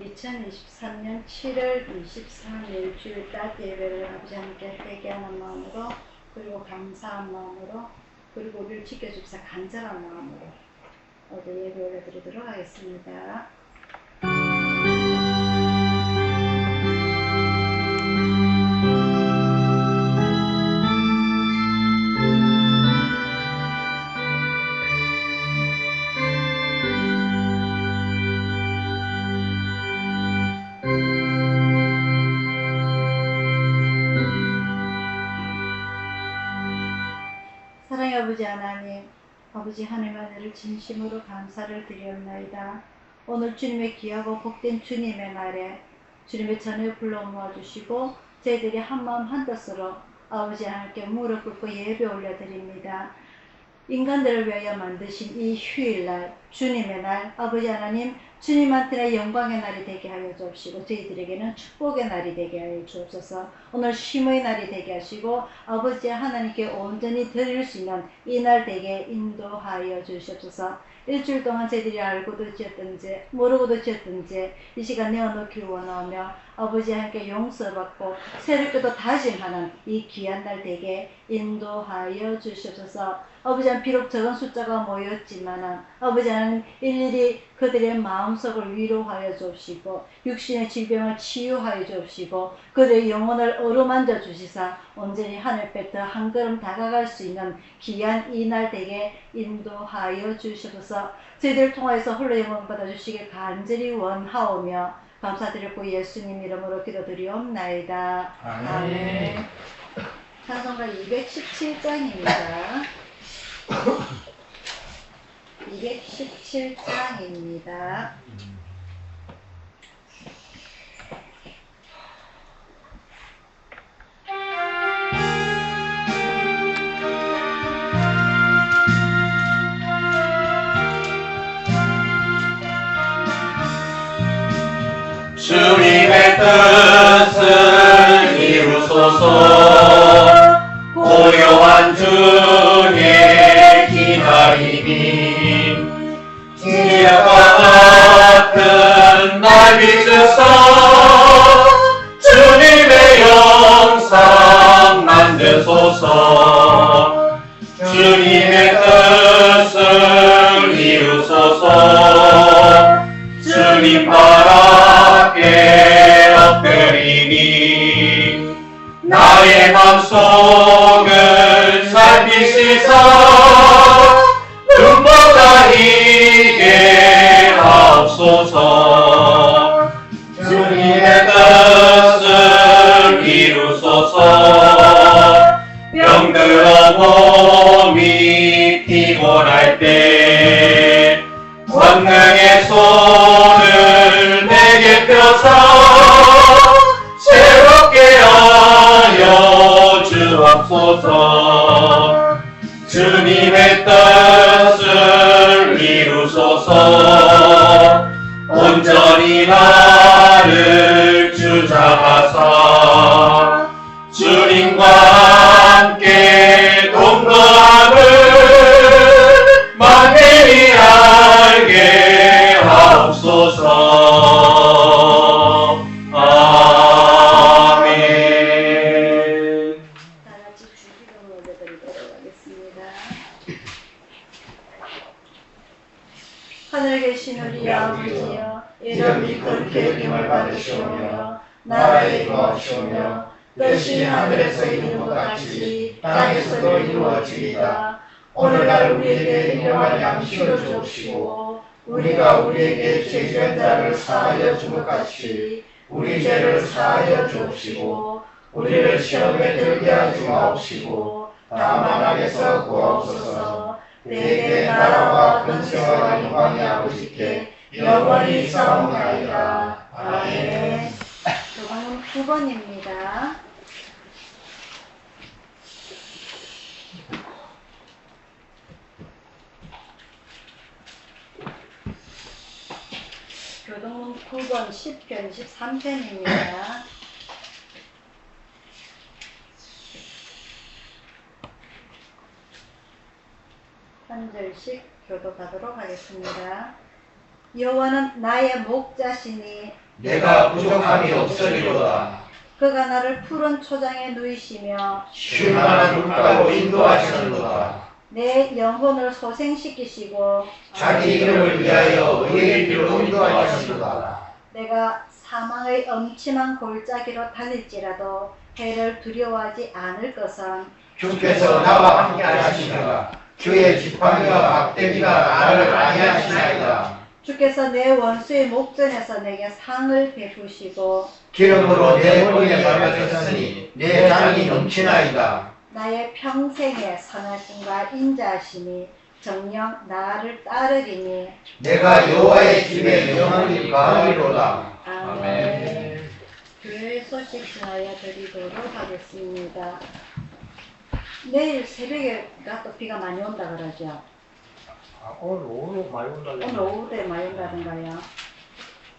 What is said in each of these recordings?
2023년 7월 23일 주일 딱 예배를 아버지 함께 회개하는 마음으로, 그리고 감사한 마음으로, 그리고 우리를 지켜주사 간절한 마음으로 어제 예배 올려드리도록 하겠습니다. 사랑의 아버지 하나님, 아버지 하늘만을 진심으로 감사를 드리옵나이다. 오늘 주님의 귀하고 복된 주님의 날에 주님의 전에 불러 모아주시고 저희들이 한마음 한뜻으로 아버지 하나님께 무릎 꿇고 예배 올려드립니다. 인간들을 위하여 만드신 이 휴일날, 주님의 날, 아버지 하나님 주님한테는 영광의 날이 되게 하여 주옵시고 저희들에게는 축복의 날이 되게 하여 주옵소서. 오늘 쉼의 날이 되게 하시고 아버지 하나님께 온전히 드릴 수 있는 이 날 되게 인도하여 주시옵소서. 일주일 동안 저희들이 알고도 지었든지 모르고도 지었든지 이 시간 내어놓기를 원하며 아버지 하나님께 용서받고 새롭게 또 다짐하는 이 귀한 날 되게 인도하여 주시옵소서. 아버지 하나님 비록 적은 숫자가 모였지만 아버지 하나님 일일이 그들의 마음속을 위로하여 주옵시고 육신의 질병을 치유하여 주옵시고 그들의 영혼을 어루만져 주시사 온전히 하늘빛 더 한 걸음 다가갈 수 있는 귀한 이 날 되게 인도하여 주시옵소서. 저희들을 통하여서 홀로 영광 받아주시길 간절히 원하오며 감사드리고 예수님 이름으로 기도드리옵나이다. 아멘. 찬송가 217장입니다. 217장입니다. 주님의 뜻을 이루소서. 고요한 주의 기다림이 지혜와 같은 날 비추사 주님의 영상 만드소서. 주님의 뜻을 이루소서. 주님 바라께 엎드리니 나의 맘속을 살피시사 눈보다 이게 하옵소서. 주님의 뜻을 이루소서. 병들어 몸이 피곤할 때 권능의 손을 내게 펴사 새롭게 하여 주옵소서. 주님의 뜻을 이루소서. 온전히 나를 주장하사 주님과 함께 동거함을 만민이 알게 하옵소서. 아멘. 다같이 주기도를 올려드리도록 하겠습니다. 하늘에 계신 우리 아버지여, 이름이 그렇게 여김을 받으시오며 나라의 임하시오며 뜻이 하늘에서 이루는 것 같이 땅에서도 이루어지이다. 오늘날 우리에게 일용할 양식을 주옵시고 우리가 우리에게 죄지은 자를 사하여 준 것 같이 우리 죄를 사하여 주옵시고 우리를 시험에 들게 하지 마옵시고 다만 악에서 구하옵소서. 내게 나라와 권세와 영광이 아버지께 영원히 사옵나이다. 아멘. 교방은 9번입니다. 교동문 9번 10편 23편입니다. 한 절씩 교독하도록 하겠습니다. 여호와는 나의 목자시니 내가 부족함이 없으리로다. 그가 나를 푸른 초장에 누이시며 쉴 만한 물가로 인도하시는도다. 내 영혼을 소생시키시고 자기 이름을 위하여 의의 길로 인도하시는도다. 내가 사망의 엄침한 골짜기로 달릴지라도 해를 두려워하지 않을 것은 주께서 나와 함께 하시니라. 주의 지팡이와 막대기가 나를 안위하시나이다. 주께서 내 원수의 목전에서 내게 상을 베푸시고 기름으로 내 머리에 발라졌으니 내 장이 넘치나이다. 나의 평생의 선하심과 인자하심이 정녕 나를 따르리니 내가 여호와의 집에 영원히 거하리로다. 아멘. 교회 소식 전하여 드리도록 하겠습니다. 내일 새벽에가 또 비가 많이 온다 그러죠. 오늘 오후 많이 온다고. 오늘 오후에 많이 온다던가요.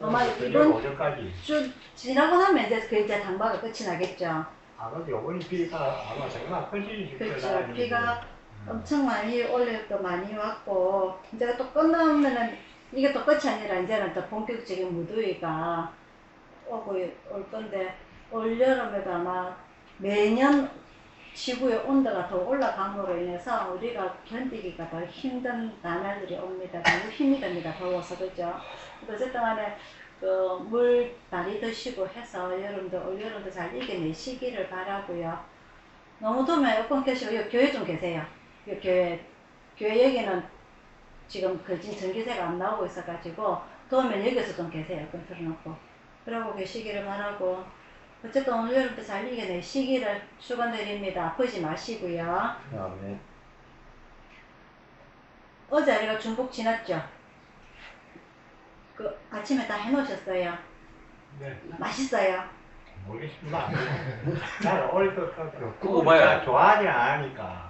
아마 저녁 이번 오전까지. 주 지나고 나면 이제 그 이제 당바가 끝이 나겠죠. 아 근데 이번에 비가 아마 정말 커질 그렇죠. 비가 엄청 많이 올해 또 많이 왔고 이제 또 끝나면은 이게 또 끝이 아니라 이제는 또 본격적인 무더위가 오고 올 건데 올 여름에도 아마 매년 지구의 온도가 더 올라감으로 인해서 우리가 견디기가 더 힘든 나날들이 옵니다. 너무 힘이 듭니다. 더워서 그죠. 어쨌든 간에 그 물 많이 드시고 해서 여름도 올 여름도 잘 이겨내시기를 바라고요. 너무 더우면 에어컨 켜시고 여기 교회 좀 계세요. 교회 여기는 지금 거진 전기세가 안 나오고 있어가지고 더우면 여기서 좀 계세요. 에어컨 틀어놓고 그러고 계시기를 바라고 어쨌든 오늘 여름도 잘 이겨내시기를 축원드립니다. 아프지 마시고요. 네. 어제 우리가 중복 지났죠? 그 아침에 다 해놓으셨어요? 네. 맛있어요? 모르겠습니다. 난 어릴 때부터 그거 뭐야? 좋아하지 않으니까.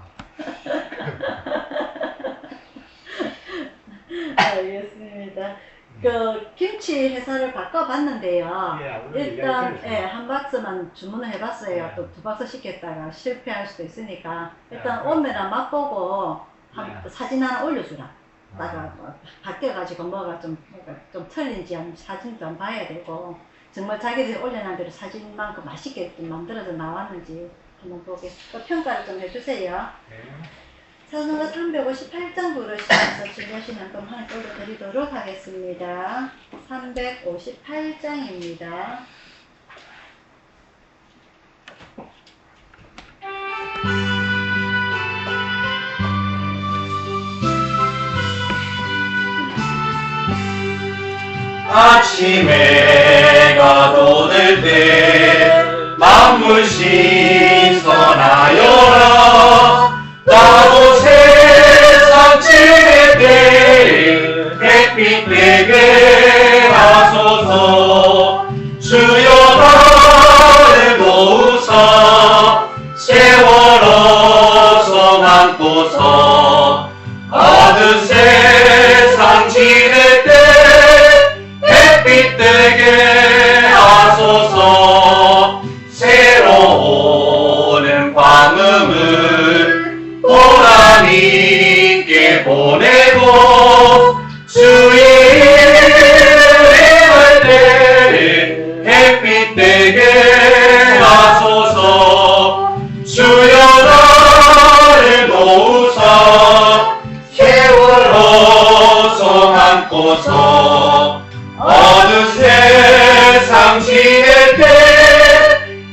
알겠습니다. 그 김치 회사를 바꿔봤는데요. 예, 오늘 일단 얘기해 한 박스만 주문을 해봤어요. 네. 또 2박스 시켰다가 실패할 수도 있으니까 일단 네. 오면은 맛보고 네. 사진 하나 올려주라. 나가 바뀌어가지고 뭐가 좀 틀린지 한번 사진 좀 봐야 되고 정말 자기들이 올려놓은 대로 사진만큼 맛있게 좀 만들어서 나왔는지 한번 보게 또 평가를 좀 해주세요. 네. 찬송가 358장 부르시면서 준비하신 한번 하나 올려드리도록 하겠습니다. 358장입니다. 아침에 가 돋을 때 만물 신선하여라. 나도 세상 지낼 때 햇빛 되게 하소서. 주여 나를 도우사 세월호 성 안고서 어두운 세상 지낼 때 햇빛 되게 하소서. 새로 오는 광음을 보라님께 보내고 주의 이름을 때를 햇빛 되게 하소서. 주여 나를 도우사 세월호 성 안고서 어느 세상 지낼 때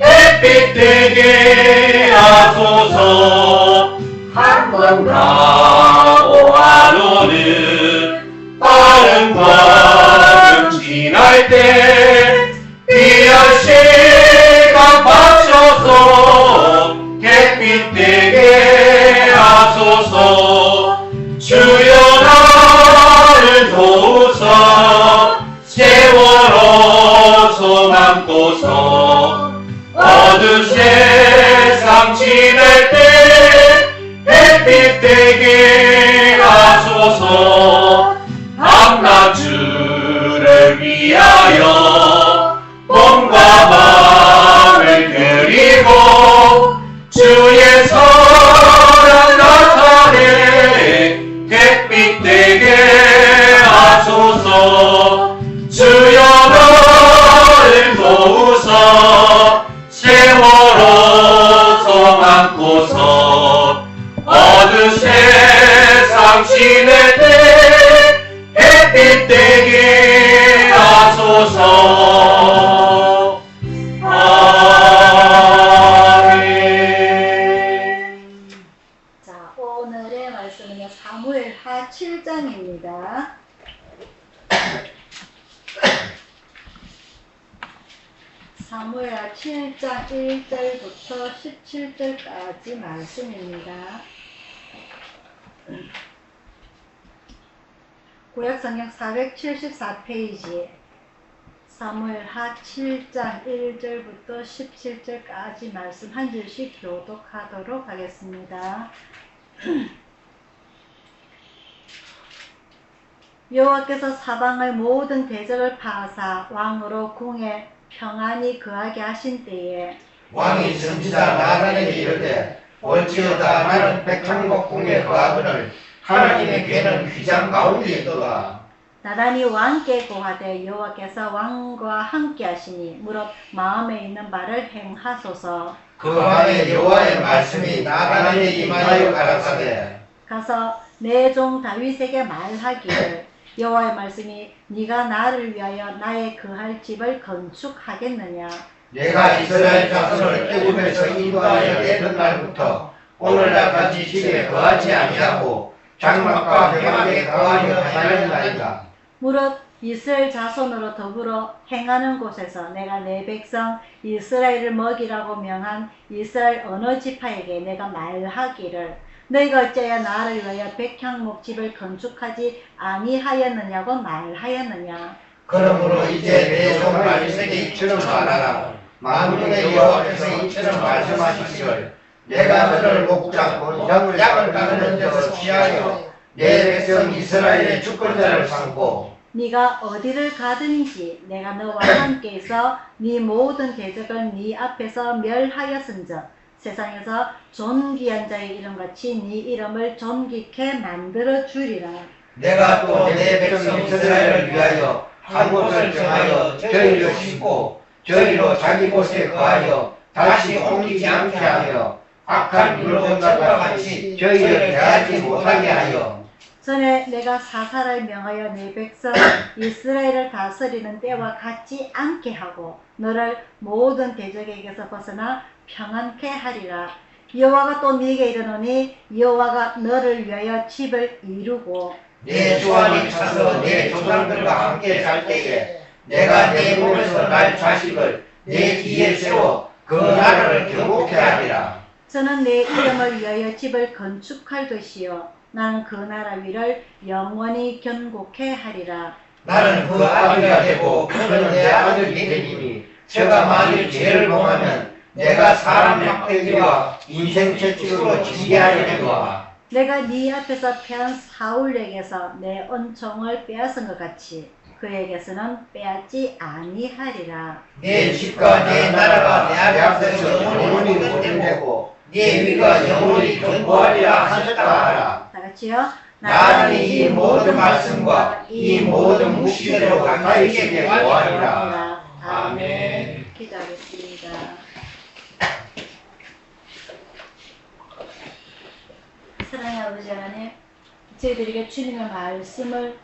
햇빛 되게 하소서. 한 번 가고 안 오는 빠른 광음 지날 때 귀한 시간 바쳐서 햇빛 되게 하소서. 주여 나를 도우사 세월호 성 안고서 어두운 세상 지낼 때 햇빛 되게 하소서. 밤낮주를 위하여 몸과 마음을 드리고 주의 사랑 나타내 햇빛 되게 하소서. 주여 지낼 때 햇빛 되게 하소서. 아멘. 자, 오늘의 말씀은요, 사무엘하 7장입니다. 사무엘하 7장 1절부터 17절까지 말씀입니다. 구약성경 474페이지 사무엘하 7장 1절부터 17절까지 말씀 한 줄씩 교독하도록 하겠습니다. 여호와께서 사방의 모든 대적을 파하사 왕으로 궁에 평안히 거하게 하신 때에 왕이 전지자 나단에게 이르되 올지어다 나는 백향목 궁에 거하거늘 하나님의 괴는 휘장 가운데 있도다. 나단이 왕께 고하되 여호와께서 왕과 함께 하시니 무릇 마음에 있는 바를 행하소서. 그 밤에 여호와의 말씀이 나단에게 임하여 가라사대 가서 내 종 다윗에게 말하기를 여호와의 말씀이 네가 나를 위하여 나의 거할 집을 건축하겠느냐. 내가 이스라엘 자손을 애굽에서 인도하여 내던 날부터 오늘날까지 집에 거하지 아니하고 장막과 회막에 거하려 하였나이다. 무릇 이스라엘 자손으로 더불어 행하는 곳에서 내가 내 백성 이스라엘을 먹이라고 명한 이스라엘 어느 지파에게 내가 말하기를 너희가 어찌하여 나를 위하여 백향목 집을 건축하지 아니하였느냐고 말하였느냐. 그러므로 이제 내 종 다윗에게 이처럼 말하라. 만군의 여호와께서 이처럼 말씀하시기를 내가 너를 목잡고 양을 따르는 데서 취하여 내 백성 이스라엘의 주권자를 삼고 네가 어디를 가든지 내가 너와 함께해서 네 모든 대적을 네 앞에서 멸하였은즉 세상에서 존귀한 자의 이름같이 네 이름을 존귀케 만들어 주리라. 내가 또 내 백성 이스라엘을 위하여 한 곳을 정하여 저희를 심고 저희로 자기 곳에 거하여 다시 옮기지 않게 하며 악한 율법과 같이 저희를 대하지 못하게 하여 전에 내가 사사를 명하여 내 백성 이스라엘을 다스리는 때와 같지 않게 하고 너를 모든 대적에게서 벗어나 평안케 하리라. 여호와가 또 네게 이르노니 여호와가 너를 위하여 집을 이루고 내 주안이 차서 내 조상들과 함께 살 때에 내가 내 몸에서 날 자식을 내 뒤에 세워 그 나라를 경고케 하리라. 저는 내 이름을 위하여 집을 건축할 것이요 나는 그 나라 위를 영원히 견고케 하리라. 나는 그 아비가 되고 그는 내 아들이 되리니 저가 만일 죄를 범하면 내가 사람 막대기와 인생 채찍으로 징계하려니와 내가 네 앞에서 패한 사울에게서 내 은총을 빼앗은 것 같이 그에게서는 빼앗지 아니하리라. 내 집과 내 나라가 내 앞에서 영원히 보존되고 내 위가 영원히 견고하리라 하셨다 하라. 다 같이요. 나는 이 모든 말씀과 이 모든 묵시대로 다윗에게 고하리라. 아멘. 기도하겠습니다. 사랑의 아버지 하나님, 저희들에게 주님의 말씀을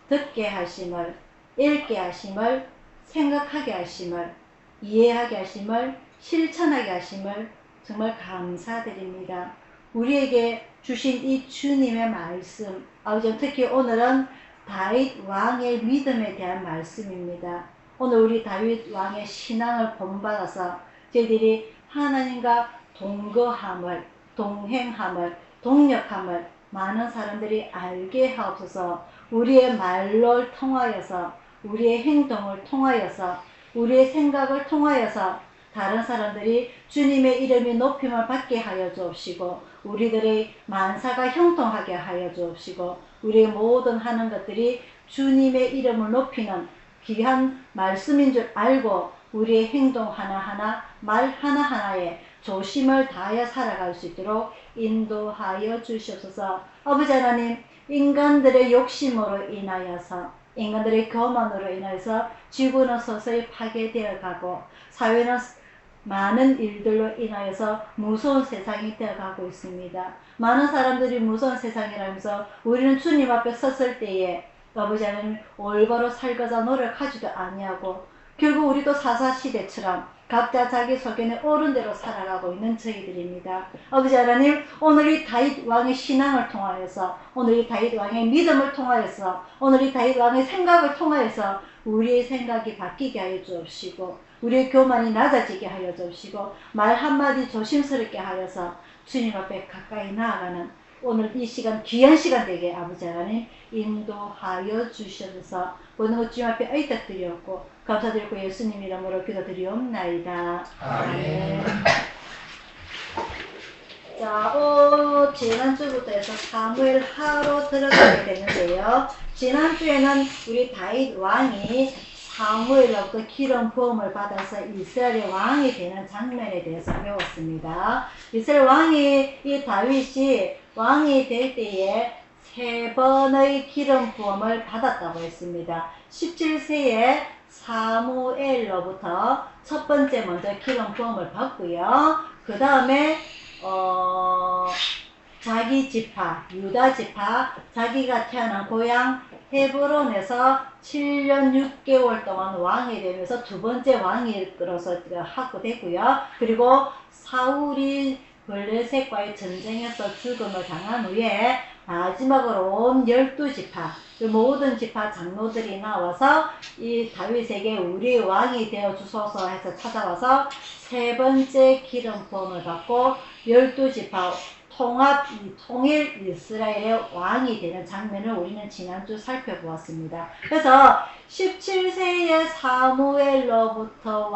듣게 하심을, 읽게 하심을, 생각하게 하심을, 이해하게 하심을, 실천하게 하심을 정말 감사드립니다. 우리에게 주신 이 주님의 말씀, 아버지 특히 오늘은 다윗 왕의 믿음에 대한 말씀입니다. 오늘 우리 다윗 왕의 신앙을 본받아서 저희들이 하나님과 동거함을, 동행함을, 동력함을 많은 사람들이 알게 하옵소서. 우리의 말로 통하여서, 우리의 행동을 통하여서, 우리의 생각을 통하여서 다른 사람들이 주님의 이름이 높임을 받게 하여 주옵시고 우리들의 만사가 형통하게 하여 주옵시고 우리의 모든 하는 것들이 주님의 이름을 높이는 귀한 말씀인 줄 알고 우리의 행동 하나하나, 말 하나하나에 조심을 다하여 살아갈 수 있도록 인도하여 주시옵소서. 아버지 하나님, 인간들의 욕심으로 인하여서, 인간들의 교만으로 인하여서 지구는 서서히 파괴되어 가고 사회는 많은 일들로 인하여서 무서운 세상이 되어가고 있습니다. 많은 사람들이 무서운 세상이라면서 우리는 주님 앞에 섰을 때에 아버지 하나님 올바로 살고자 노력하지도 아니하고 결국 우리도 사사시대처럼 각자 자기 소견에 옳은 대로 살아가고 있는 저희들입니다. 아버지 하나님, 오늘 이 다윗 왕의 신앙을 통하여서, 오늘 이 다윗 왕의 믿음을 통하여서, 오늘 이 다윗 왕의 생각을 통하여서 우리의 생각이 바뀌게 하여 주옵시고, 우리의 교만이 낮아지게 하여 주옵시고, 말 한마디 조심스럽게 하여서 주님 앞에 가까이 나아가는 오늘 이 시간, 귀한 시간 되게 아버지 하나님 인도하여 주셔서 모든 것 주님 앞에 의탁드리었고 감사드리고 예수님 이름으로 기도드리옵나이다. 아멘. 자, 지난주부터 해서 사무엘 하로 들어가게 되는데요. 지난주에는 우리 다윗 왕이 사무엘로부터 기름 부음을 받아서 이스라엘의 왕이 되는 장면에 대해서 배웠습니다. 이스라엘 왕이, 이 다윗이 왕이 될 때에 3번의 기름 부음을 받았다고 했습니다. 17세에 사무엘로부터 첫 번째 먼저 기름 부음을 받고요. 그 다음에 자기 지파, 유다 지파, 자기가 태어난 고향 헤브론에서 7년 6개월 동안 왕이 되면서 두 번째 왕으로서 확보되고요. 그리고 사울이 블레셋과의 전쟁에서 죽음을 당한 후에 마지막으로 온 12지파, 그 모든 지파 장로들이 나와서 이 다윗에게 우리 왕이 되어 주소서 해서 찾아와서 세 번째 기름 부음을 받고 12지파 통일 이스라엘의 왕이 되는 장면을 우리는 지난주 살펴보았습니다. 그래서 17세의 사무엘로부터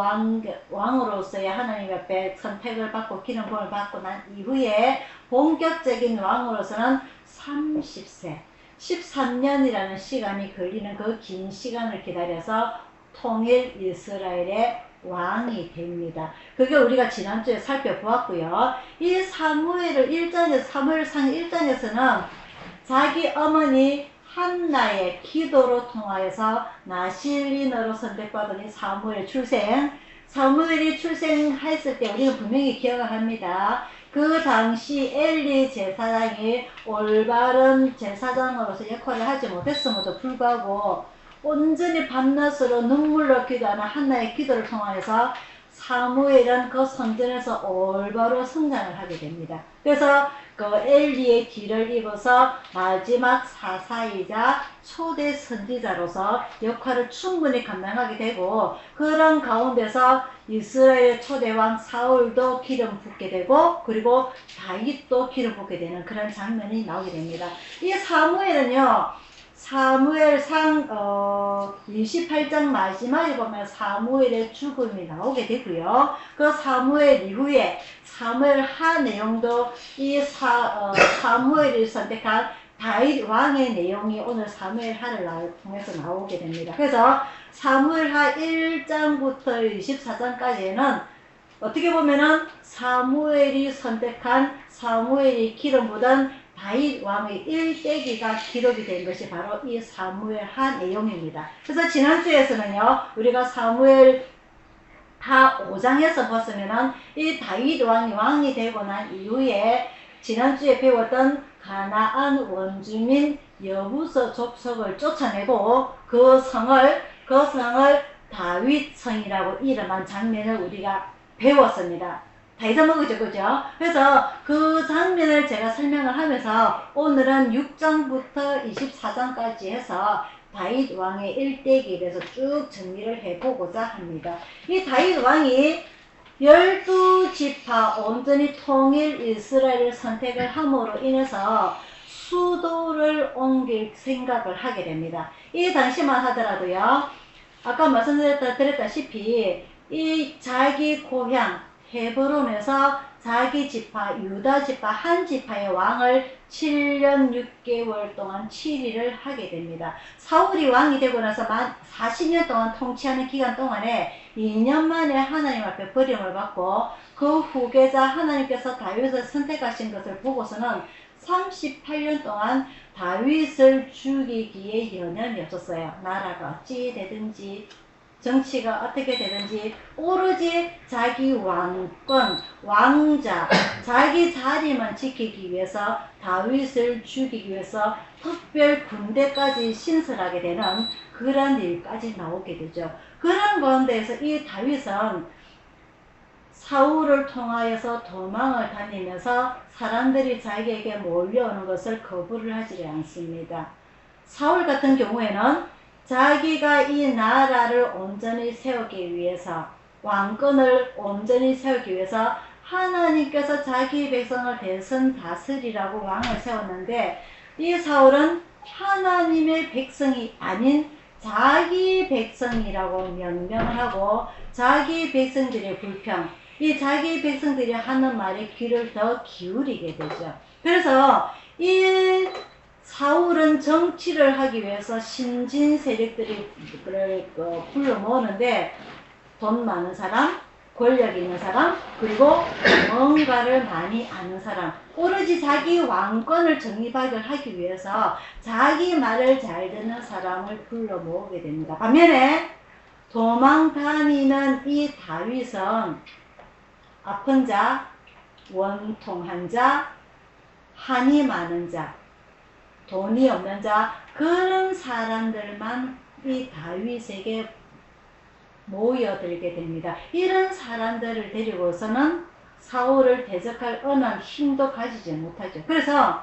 왕으로서의 하나님 앞에 선택을 받고 기름 부음을 받고 난 이후에 본격적인 왕으로서는 30세, 13년이라는 시간이 걸리는 그 긴 시간을 기다려서 통일 이스라엘의 왕이 됩니다. 그게 우리가 지난주에 살펴보았고요. 이 사무엘을 1장에서, 사무엘상 1장에서는 자기 어머니 한나의 기도로 통하여서 나실린으로 선택받은 이 사무엘 출생, 사무엘이 출생했을 때 우리는 분명히 기억을 합니다. 그 당시 엘리 제사장이 올바른 제사장으로서 역할을 하지 못했음에도 불구하고 온전히 밤낮으로 눈물로 기도하는 한나의 기도를 통하여서 사무엘은 그 성전에서 올바로 성장을 하게 됩니다. 그래서 그 엘리의 뒤를 입어서 마지막 사사이자 초대 선지자로서 역할을 충분히 감당하게 되고, 그런 가운데서 이스라엘 초대왕 사울도 기름 붓게 되고, 그리고 다윗도 기름 붓게 되는 그런 장면이 나오게 됩니다. 이 사무엘은요, 사무엘상 28장 마지막에 보면 사무엘의 죽음이 나오게 되고요. 그 사무엘 이후에 사무엘 하 내용도 이 사무엘이 선택한 다윗 왕의 내용이 오늘 사무엘 하를 통해서 나오게 됩니다. 그래서 사무엘 하 1장부터 24장까지는 어떻게 보면은 사무엘이 선택한, 사무엘이 기름 부은 다윗 왕의 일대기가 기록이 된 것이 바로 이 사무엘 하 내용입니다. 그래서 지난주에서는요, 우리가 사무엘 하 5장에서 봤으면은 이 다윗 왕이 되고 난 이후에 지난주에 배웠던 가나안 원주민 여부서 족속을 쫓아내고 그 성을 다윗 성이라고 이름한 장면을 우리가 배웠습니다. 다 잊어먹으죠, 그죠? 그래서 그 장면을 제가 설명을 하면서 오늘은 6장부터 24장까지 해서 다윗 왕의 일대기에 대해서 쭉 정리를 해보고자 합니다. 이 다윗 왕이 12지파 온전히 통일 이스라엘을 선택을 함으로 인해서 수도를 옮길 생각을 하게 됩니다. 이 당시만 하더라도요, 아까 말씀드렸다시피 이 자기 고향 헤브론에서 자기 지파, 유다 지파 한 지파의 왕을 7년 6개월 동안 치리를 하게 됩니다. 사울이 왕이 되고 나서 만 40년 동안 통치하는 기간 동안에 2년 만에 하나님 앞에 버림을 받고 그 후계자 하나님께서 다윗을 선택하신 것을 보고서는 38년 동안 다윗을 죽이기에 여념이 없었어요. 나라가 어찌 되든지 정치가 어떻게 되든지 오로지 자기 왕권, 왕자, 자기 자리만 지키기 위해서 다윗을 죽이기 위해서 특별 군대까지 신설하게 되는 그런 일까지 나오게 되죠. 그런 가운데에서 이 다윗은 사울을 통하여서 도망을 다니면서 사람들이 자기에게 몰려오는 것을 거부를 하지 않습니다. 사울 같은 경우에는 자기가 이 나라를 온전히 세우기 위해서, 왕권을 온전히 세우기 위해서 하나님께서 자기 백성을 대선 다스리라고 왕을 세웠는데, 이 사울은 하나님의 백성이 아닌 자기 백성이라고 명명을 하고 자기 백성들의 불평, 이 자기 백성들이 하는 말에 귀를 더 기울이게 되죠. 그래서 이 사울은 정치를 하기 위해서 신진 세력들을 불러 모으는데, 돈 많은 사람, 권력 있는 사람, 그리고 뭔가를 많이 아는 사람, 오로지 자기 왕권을 정립하게 하기 위해서 자기 말을 잘 듣는 사람을 불러 모으게 됩니다. 반면에 도망 다니는 이 다윗은 아픈 자, 원통한 자, 한이 많은 자, 돈이 없는 자, 그런 사람들만 이 다윗에게 모여들게 됩니다. 이런 사람들을 데리고서는 사울을 대적할 어느 힘도 가지지 못하죠. 그래서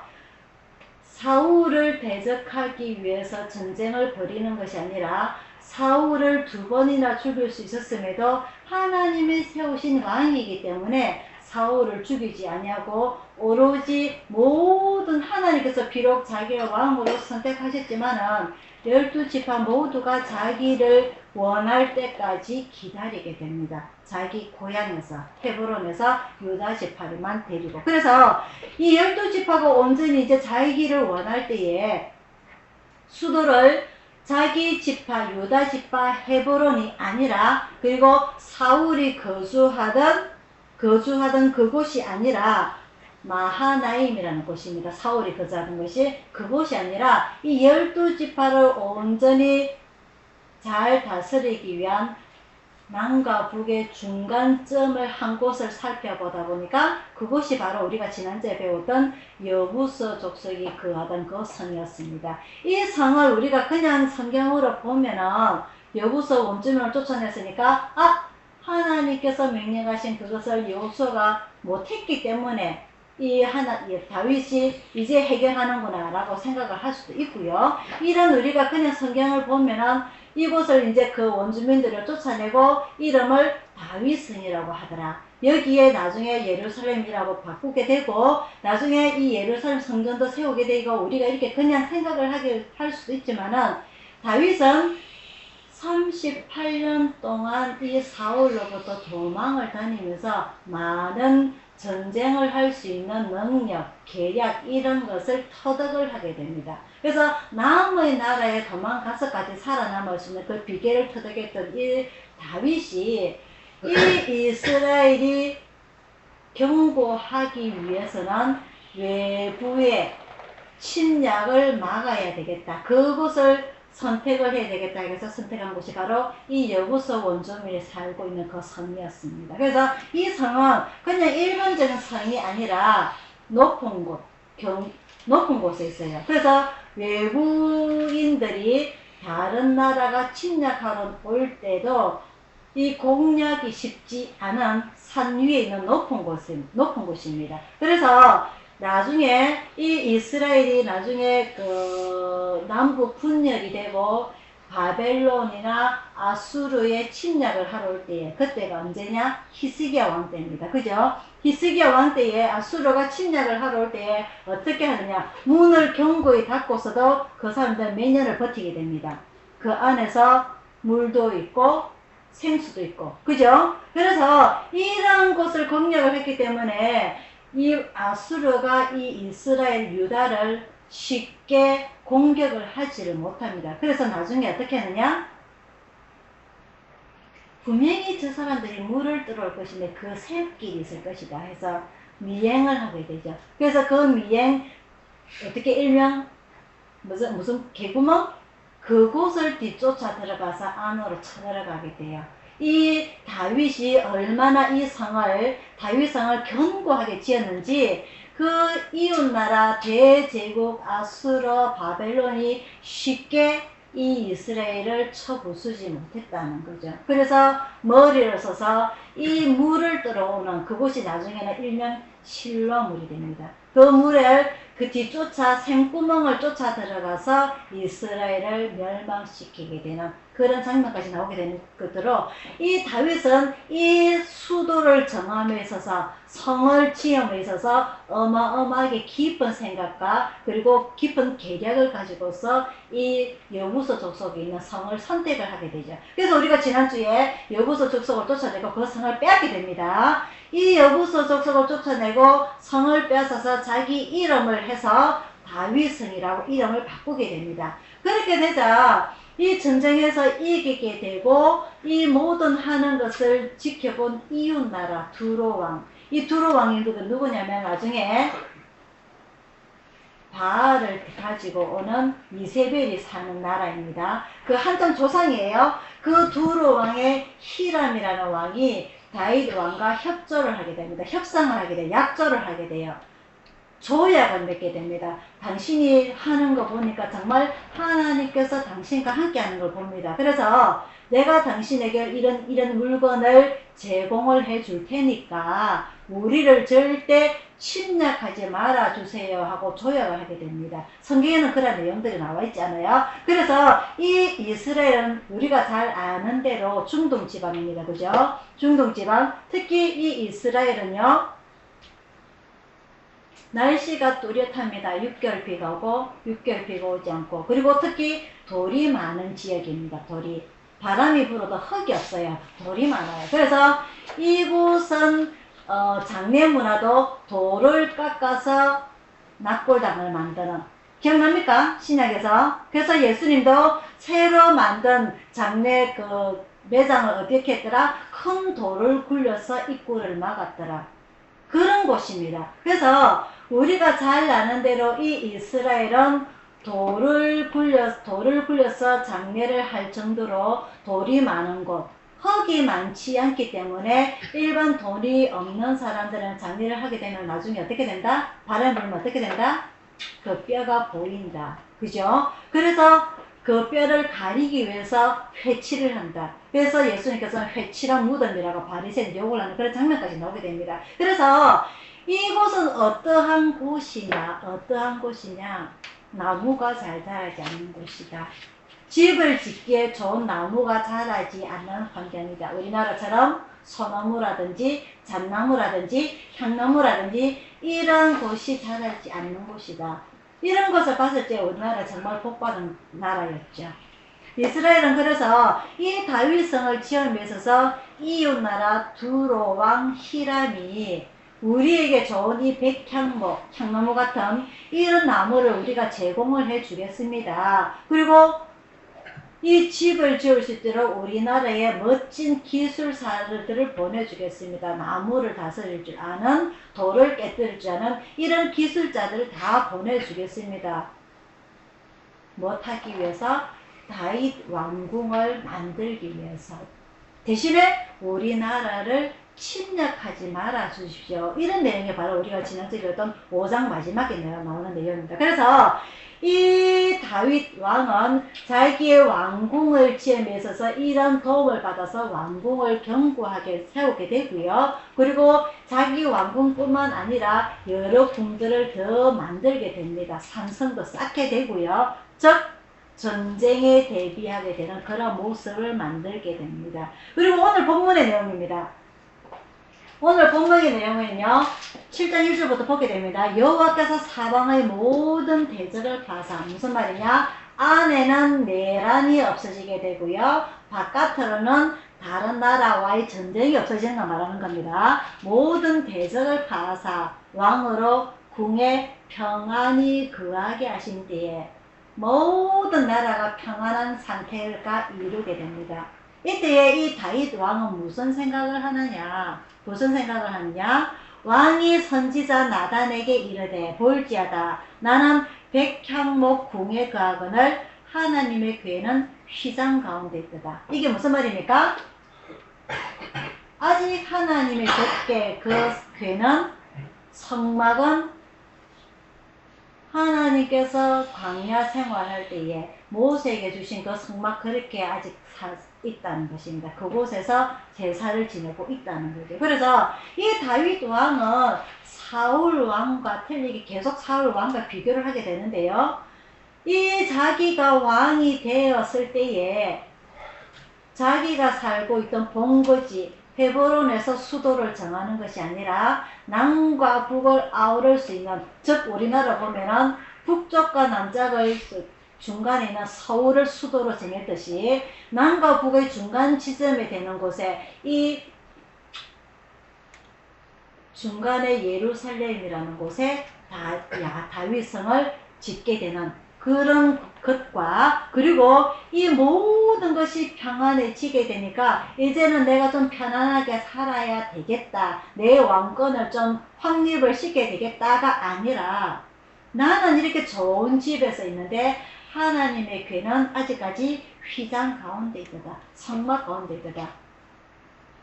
사울을 대적하기 위해서 전쟁을 벌이는 것이 아니라 사울을 2번이나 죽일 수 있었음에도 하나님이 세우신 왕이기 때문에 사울을 죽이지 아니하고 오로지 모든 하나님께서 비록 자기를 왕으로 선택하셨지만은 12지파 모두가 자기를 원할 때까지 기다리게 됩니다. 자기 고향에서 헤브론에서 유다 지파를만 데리고. 그래서 이 12지파가 온전히 이제 자기를 원할 때에 수도를 자기 지파 유다 지파 헤브론이 아니라, 그리고 사울이 거주하던 그곳이 아니라 마하나임이라는 곳입니다. 사울이 거주하던 것이 그곳이 아니라 이 12지파를 온전히 잘 다스리기 위한 남과 북의 중간점을 한 곳을 살펴보다 보니까 그곳이 바로 우리가 지난주에 배웠던 여부서 족속이 거하던 그 성이었습니다. 이 성을 우리가 그냥 성경으로 보면은 여부서 원주민을 쫓아냈으니까 하나님께서 명령하신 그것을 여호수아가 못했기 때문에 이 다윗이 이제 해결하는구나 라고 생각을 할 수도 있고요. 이런 우리가 그냥 성경을 보면은 이곳을 이제 그 원주민들을 쫓아내고 이름을 다윗성이라고 하더라. 여기에 나중에 예루살렘이라고 바꾸게 되고 나중에 이 예루살렘 성전도 세우게 되고 우리가 이렇게 그냥 생각을 할 수도 있지만은 다윗은 38년 동안 이 사울로부터 도망을 다니면서 많은 전쟁을 할 수 있는 능력, 계략 이런 것을 터득을 하게 됩니다. 그래서 남의 나라에 도망가서까지 살아남을 수 있는 그 비결을 터득했던 이 다윗이 이 이스라엘이 경고하기 위해서는 외부의 침략을 막아야 되겠다. 그곳을 선택을 해야 되겠다 해서 선택한 곳이 바로 이 여부서 원주민이 살고 있는 그 성이었습니다. 그래서 이 성은 그냥 일반적인 성이 아니라 높은 곳에 있어요. 그래서 외국인들이 다른 나라가 침략하러 올 때도 이 공략이 쉽지 않은 산 위에 있는 높은 곳입니다. 그래서 나중에 이 이스라엘이 나중에 그 남북 분열이 되고 바벨론이나 아수르에 침략을 하러 올 때에, 그때가 언제냐? 히스기야 왕 때입니다. 그죠? 히스기야 왕 때에 아수르가 침략을 하러 올 때에 어떻게 하느냐? 문을 견고히 닫고서도 그 사람들 몇 년을 버티게 됩니다. 그 안에서 물도 있고 생수도 있고, 그죠? 그래서 이런 곳을 공략을 했기 때문에 이 아수르가 이 이스라엘 유다를 쉽게 공격을 하지를 못합니다. 그래서 나중에 어떻게 하느냐? 분명히 저 사람들이 물을 들어올 것인데 그 샘길이 있을 것이다 해서 미행을 하게 되죠. 그래서 그 미행 어떻게 일명 무슨 개구멍? 그곳을 뒤쫓아 들어가서 안으로 쳐들어가게 돼요. 이 다윗이 얼마나 이 성을, 다윗 성을 견고하게 지었는지 그 이웃나라 대제국 아수르 바벨론이 쉽게 이 이스라엘을 쳐부수지 못했다는 거죠. 그래서 머리를 써서 이 물을 들어오는 그곳이 나중에는 일명 실로물이 됩니다. 그 물을 그 뒤쫓아 생구멍을 쫓아 들어가서 이스라엘을 멸망시키게 되는 그런 장면까지 나오게 되는 것으로 이 다윗은 이 수도를 정함에 있어서 성을 지음에 있어서 어마어마하게 깊은 생각과 그리고 깊은 계략을 가지고서 이 여부서 족속에 있는 성을 선택을 하게 되죠. 그래서 우리가 지난주에 여부서 족속을 쫓아내고 그 성을 빼앗게 됩니다. 이 여부서 족속을 쫓아내고 성을 빼앗아서 자기 이름을 해서 다윗성이라고 이름을 바꾸게 됩니다. 그렇게 되자 이 전쟁에서 이기게 되고 이 모든 하는 것을 지켜본 이웃나라 두로왕, 이 두로왕이 누구냐면 나중에 바알을 가지고 오는 이세벨이 사는 나라입니다. 그 한정 조상이에요. 그 두로왕의 히람이라는 왕이 다윗 왕과 협조를 하게 됩니다. 협상을 하게 돼요. 약조를 하게 돼요. 조약을 맺게 됩니다. 당신이 하는 거 보니까 정말 하나님께서 당신과 함께 하는 걸 봅니다. 그래서 내가 당신에게 이런 물건을 제공을 해 줄 테니까 우리를 절대 침략하지 말아 주세요 하고 조약을 하게 됩니다. 성경에는 그런 내용들이 나와 있잖아요. 그래서 이 이스라엘은 우리가 잘 아는 대로 중동 지방입니다. 그죠? 중동 지방, 특히 이 이스라엘은요, 날씨가 뚜렷합니다. 6개월 비가 오고 6개월 비가 오지 않고, 그리고 특히 돌이 많은 지역입니다. 돌이. 바람이 불어도 흙이 없어요. 돌이 많아요. 그래서 이곳은 장례 문화도 돌을 깎아서 낙골당을 만드는, 기억납니까? 신약에서. 그래서 예수님도 새로 만든 장례 그 매장을 어떻게 했더라? 큰 돌을 굴려서 입구를 막았더라. 그런 곳입니다. 그래서 우리가 잘 아는 대로 이 이스라엘은 돌을 굴려서 장례를 할 정도로 돌이 많은 곳, 흙이 많지 않기 때문에 일반 돈이 없는 사람들은 장례를 하게 되면 나중에 어떻게 된다? 바람 불면 어떻게 된다? 그 뼈가 보인다. 그죠? 그래서 그 뼈를 가리기 위해서 회치를 한다. 그래서 예수님께서는 회칠한 무덤이라고 바리새인 욕을 하는 그런 장면까지 나오게 됩니다. 그래서 이곳은 어떠한 곳이냐? 나무가 잘 자라지 않는 곳이다. 집을 짓기에 좋은 나무가 자라지 않는 환경이다. 우리나라처럼 소나무라든지 잣나무라든지 향나무라든지 이런 곳이 자라지 않는 곳이다. 이런 것을 봤을 때 우리나라 정말 복받은 나라였죠. 이스라엘은 그래서 이 다윗성을 지음에 있어서 이웃나라 두로왕 히람이 우리에게 좋은 이 백향목, 향나무 같은 이런 나무를 우리가 제공을 해 주겠습니다. 그리고 이 집을 지을 수 있도록 우리나라에 멋진 기술사들을 보내주겠습니다. 나무를 다스릴 줄 아는, 돌을 깨뜨릴 줄 아는 이런 기술자들을 다 보내주겠습니다. 못하기 위해서? 다윗 왕궁을 만들기 위해서. 대신에 우리나라를 침략하지 말아 주십시오. 이런 내용이 바로 우리가 지난주에 배웠던 5장 마지막에 나오는 내용입니다. 그래서 이 다윗 왕은 자기의 왕궁을 지음에 있어서 이런 도움을 받아서 왕궁을 견고하게 세우게 되고요. 그리고 자기 왕궁뿐만 아니라 여러 궁들을 더 만들게 됩니다. 산성도 쌓게 되고요. 즉 전쟁에 대비하게 되는 그런 모습을 만들게 됩니다. 그리고 오늘 본문의 내용입니다. 오늘 본문의 내용은요, 7장 1절부터 보게 됩니다. 여호와께서 사방의 모든 대적을 파사, 무슨 말이냐? 안에는 내란이 없어지게 되고요, 바깥으로는 다른 나라와의 전쟁이 없어지는 걸 말하는 겁니다. 모든 대적을 파사, 왕으로 궁에 평안히 거하게 하신 때에 모든 나라가 평안한 상태가 이루게 됩니다. 이때에 이 다윗 왕은 무슨 생각을 하느냐? 왕이 선지자 나단에게 이르되 볼지어다 나는 백향목 궁에 거하거늘 하나님의 괴는 휘장 가운데 있다. 이게 무슨 말입니까? 아직 하나님의 덮개 그 괴는 성막은 하나님께서 광야 생활할 때에 모세에게 주신 그 성막 그렇게 아직 있다는 것입니다. 그곳에서 제사를 지내고 있다는 거죠. 그래서 이 다윗 왕은 사울 왕과 틀리게 계속 사울 왕과 비교를 하게 되는데요. 이 자기가 왕이 되었을 때에 자기가 살고 있던 본거지 헤브론에서 수도를 정하는 것이 아니라 남과 북을 아우를 수 있는, 즉 우리나라 보면은 북쪽과 남쪽의 중간에 있는 서울을 수도로 정했듯이 남과 북의 중간 지점이 되는 곳에 이 중간에 예루살렘이라는 곳에 다윗성을 짓게 되는 그런 것과, 그리고 이 모든 것이 평안해지게 되니까 이제는 내가 좀 편안하게 살아야 되겠다, 내 왕권을 좀 확립을 시켜야 되겠다가 아니라 나는 이렇게 좋은 집에서 있는데 하나님의 괴는 아직까지 휘장 가운데 있다, 성막 가운데 있다.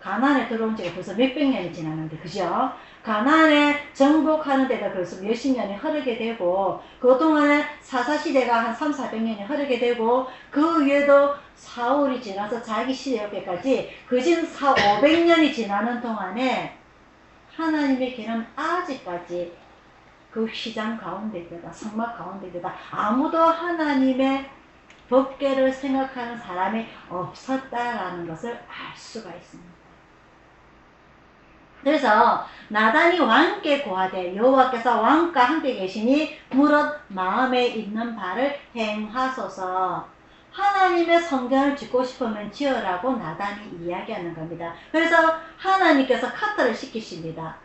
가나안에 들어온 지가 벌써 몇백 년이 지났는데, 그죠? 가나안에 정복하는 데가 벌써 몇십 년이 흐르게 되고, 그동안에 사사시대가 한 3, 400년이 흐르게 되고, 그 위에도 사울이 지나서 자기 시대까지 그진 4, 500년이 지나는 동안에 하나님의 길은 아직까지 그 휘장 가운데 있다, 성막 가운데 있다. 아무도 하나님의 법궤를 생각하는 사람이 없었다라는 것을 알 수가 있습니다. 그래서 나단이 왕께 고하되 여호와께서 왕과 함께 계시니 무릇 마음에 있는 바를 행하소서. 하나님의 성전을 짓고 싶으면 지으라고 나단이 이야기하는 겁니다. 그래서 하나님께서 카트를 시키십니다.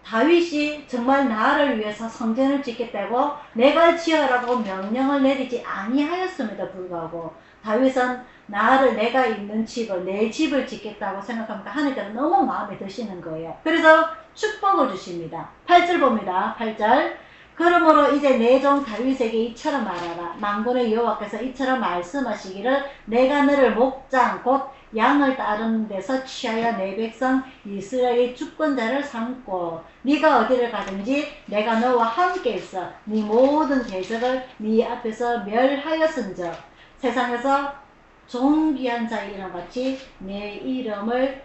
다윗이 정말 나를 위해서 성전을 짓겠다고 내가 지으라고 명령을 내리지 아니하였음에도 불구하고 다윗은 내가 있는 집을, 내 집을 짓겠다고 생각하니까 하나님께서 너무 마음에 드시는 거예요. 그래서 축복을 주십니다. 8절 봅니다. 8절. 그러므로 이제 내 종 다윗에게 이처럼 말하라. 만군의 여호와께서 이처럼 말씀하시기를 내가 너를 목장 곧 양을 따르는 데서 취하여 내 백성 이스라엘의 주권자를 삼고 네가 어디를 가든지 내가 너와 함께 있어 네 모든 대적을 네 앞에서 멸하였은즉 세상에서 존귀한 자의 이름같이 내 이름을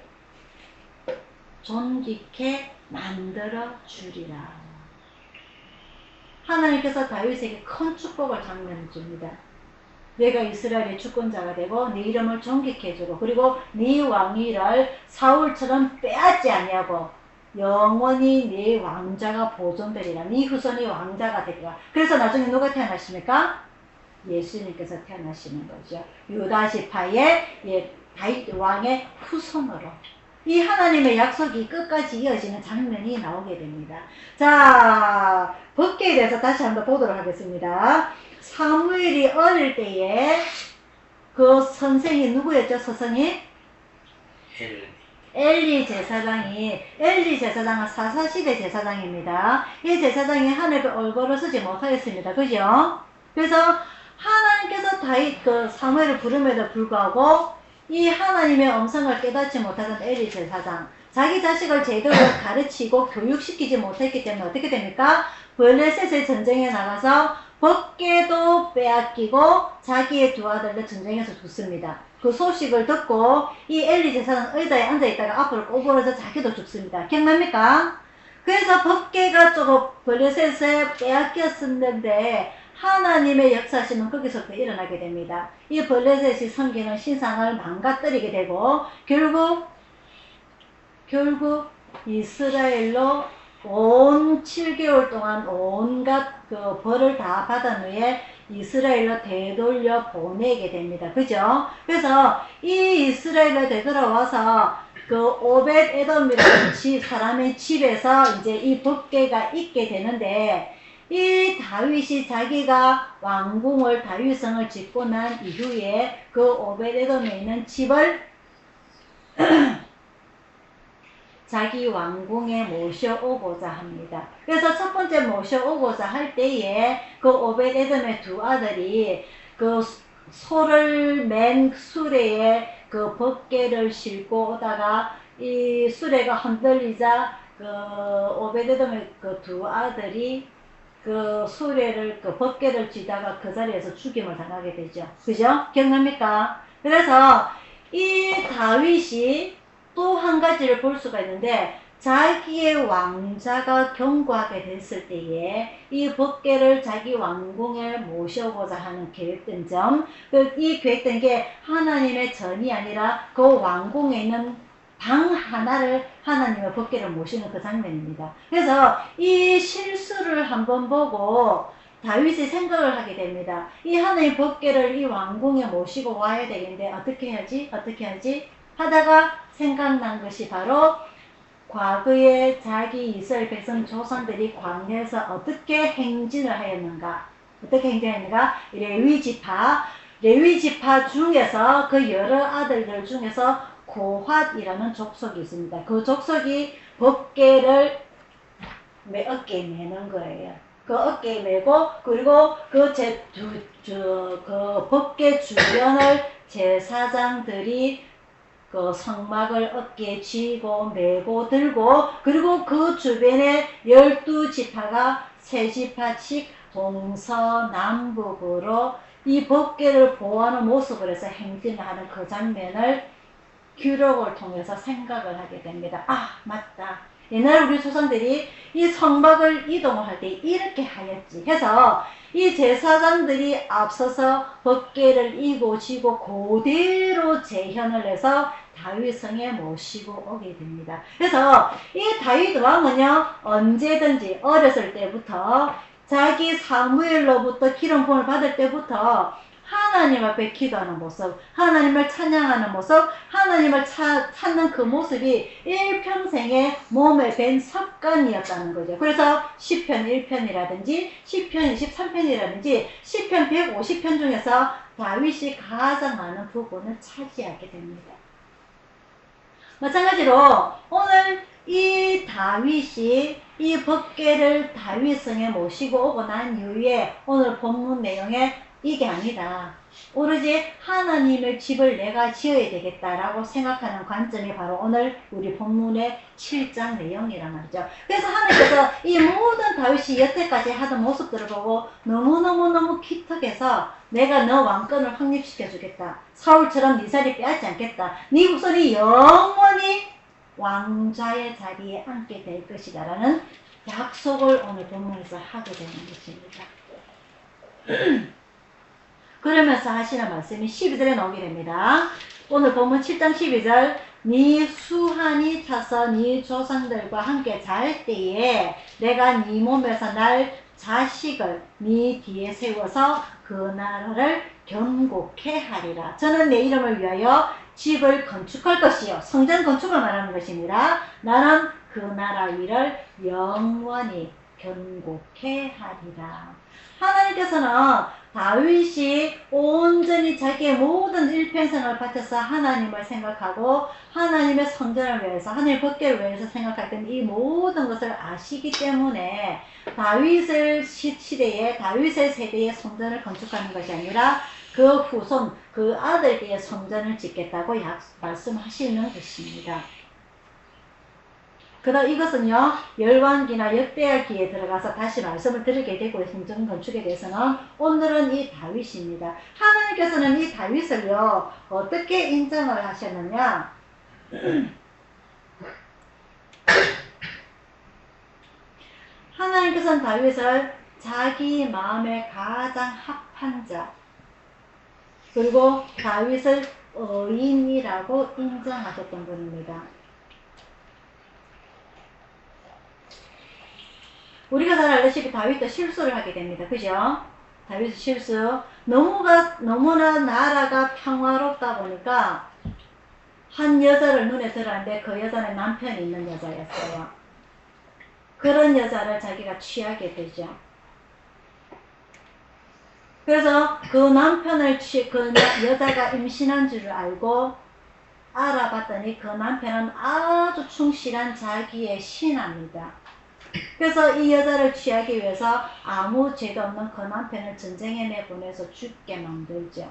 존귀케 만들어 주리라. 하나님께서 다윗에게 큰 축복을 장면해 줍니다. 내가 이스라엘의 주권자가 되고 네 이름을 존귀케 해주고 그리고 네 왕위를 사울처럼 빼앗지 아니하고 영원히 네 왕자가 보존되리라. 네 후손이 왕자가 되리라. 그래서 나중에 누가 태어나십니까? 예수님께서 태어나시는 거죠. 유다 지파의 다윗 왕의 후손으로. 이 하나님의 약속이 끝까지 이어지는 장면이 나오게 됩니다. 자, 법궤에 대해서 다시 한번 보도록 하겠습니다. 사무엘이 어릴 때에 그 선생이 누구였죠? 스승이? 엘리 제사장은 사사시대 제사장입니다. 이 제사장이 하늘의 얼굴을 쓰지 못하였습니다. 그죠? 그래서 하나님께서 다윗 사무엘을 부름에도 불구하고 이 하나님의 음성을 깨닫지 못하던 엘리 제사장, 자기 자식을 제대로 가르치고 교육시키지 못했기 때문에 어떻게 됩니까? 블레셋의 전쟁에 나가서 법궤도 빼앗기고 자기의 두 아들을 전쟁에서 죽습니다. 그 소식을 듣고 이 엘리 제사장 의자에 앉아있다가 앞으로 꼬부러져 자기도 죽습니다. 기억납니까? 그래서 법궤가 조금 블레셋에 빼앗겼었는데 하나님의 역사심은 거기서부터 일어나게 됩니다. 이 블레셋이 섬기는 신상을 망가뜨리게 되고 결국 이스라엘로 온 7개월 동안 온갖 그 벌을 다 받은 후에 이스라엘로 되돌려 보내게 됩니다. 그죠? 그래서 이 이스라엘로 되돌아와서 그 오벳 에돔이라는 사람의 집에서 이제 이 법궤가 있게 되는데 이 다윗이 자기가 왕궁을 다윗성을 짓고 난 이후에 그 오벳 에돔에 있는 집을 자기 왕궁에 모셔오고자 합니다. 그래서 첫 번째 모셔오고자 할 때에 그 오벳에돔의 두 아들이 그 소를 맨 수레에 그 벗개를 싣고 오다가 이 수레가 흔들리자 그 오벳에돔의 그 두 아들이 그 수레를 그 벗개를 쥐다가 그 자리에서 죽임을 당하게 되죠. 그죠? 기억납니까? 그래서 이 다윗이 또 한 가지를 볼 수가 있는데 자기의 왕자가 경고하게 됐을 때에 이 벗개를 자기 왕궁에 모셔오고자 하는 계획된 점, 이 계획된 게 하나님의 전이 아니라 그 왕궁에 있는 방 하나를 하나님의 벗개를 모시는 그 장면입니다. 그래서 이 실수를 한번 보고 다윗이 생각을 하게 됩니다. 이 하나님의 벗개를 이 왕궁에 모시고 와야 되겠는데 어떻게 해야지? 어떻게 해야지? 하다가 생각난 것이 바로 과거에 자기 이스라엘 백성 조상들이 광야에서 어떻게 행진을 하였는가? 어떻게 행진했는가? 레위 지파 중에서 그 여러 아들들 중에서 고핫이라는 족속이 있습니다. 그 족속이 벗개를 어깨에 매는 거예요. 그 어깨에 매고 그리고 그 벗개 주변을 제사장들이 그 성막을 어깨에 쥐고 메고 들고 그리고 그 주변에 12지파가 3지파씩 동서남북으로 이 벗개를 보호하는 모습을 해서 행진을 하는 그 장면을 기록을 통해서 생각을 하게 됩니다. 아, 맞다. 옛날 우리 조상들이 이 성막을 이동을 할 때 이렇게 하였지 해서 이 제사장들이 앞서서 벗개를 이고 지고 그대로 재현을 해서 다윗 성에 모시고 오게 됩니다. 그래서 이 다윗 왕은요 언제든지 어렸을 때부터 자기 사무엘로부터 기름부음을 받을 때부터 하나님 앞에 기도하는 모습, 하나님을 찬양하는 모습, 하나님을 찾는 그 모습이 일평생의 몸에 밴 습관이었다는 거죠. 그래서 시편 1편이라든지 시편 23편이라든지 시편 150편 중에서 다윗이 가장 많은 부분을 차지하게 됩니다. 마찬가지로 오늘 이 다윗이 이 벗개를 다윗성에 모시고 오고 난 이후에 오늘 본문 내용에 이게 아니다. 오로지 하나님의 집을 내가 지어야 되겠다라고 생각하는 관점이 바로 오늘 우리 본문의 7장 내용이란 말이죠. 그래서 하나님께서 이 모든 다윗이 여태까지 하던 모습들을 보고 너무너무 기특해서 내가 너 왕권을 확립시켜 주겠다. 사울처럼 네 자리 빼앗지 않겠다. 네 후손이 영원히 왕좌의 자리에 앉게 될 것이다 라는 약속을 오늘 본문에서 하게 되는 것입니다. 그러면서 하시는 말씀이 12절에 나오게 됩니다. 오늘 본문 7장 12절 네 수한이 차서 네 조상들과 함께 잘 때에 내가 네 몸에서 날 자식을 네 뒤에 세워서 그 나라를 견고케 하리라. 저는 내 이름을 위하여 집을 건축할 것이요. 성전 건축을 말하는 것입니다. 나는 그 나라 위를 영원히 견고케 하리라. 하나님께서는 다윗이 온전히 자기의 모든 일평생을 바쳐서 하나님을 생각하고 하나님의 성전을 위해서 하나님의 법궤를 위해서 생각했던 이 모든 것을 아시기 때문에 다윗의 시대에 다윗의 세대의 성전을 건축하는 것이 아니라 그 후손 그 아들에게 성전을 짓겠다고 말씀하시는 것입니다. 그다음 이것은요 열왕기나 역대하기에 들어가서 다시 말씀을 드리게 되고 성전 건축에 대해서는 오늘은 이 다윗입니다. 하나님께서는 이 다윗을요 어떻게 인정을 하셨느냐? 하나님께서는 다윗을 자기 마음에 가장 합한 자 그리고 다윗을 의인이라고 인정하셨던 분입니다. 우리가 잘 알다시피 다윗도 실수를 하게 됩니다. 그죠? 다윗의 실수. 너무나 나라가 평화롭다 보니까 한 여자를 눈에 들었는데 그 여자는 남편이 있는 여자였어요. 그런 여자를 자기가 취하게 되죠. 그래서 그 남편을 그 여자가 임신한 줄을 알고 알아봤더니 그 남편은 아주 충실한 자기의 신하입니다. 그래서 이 여자를 취하기 위해서 아무 죄도 없는 그 남편을 전쟁에 내보내서 죽게 만들죠.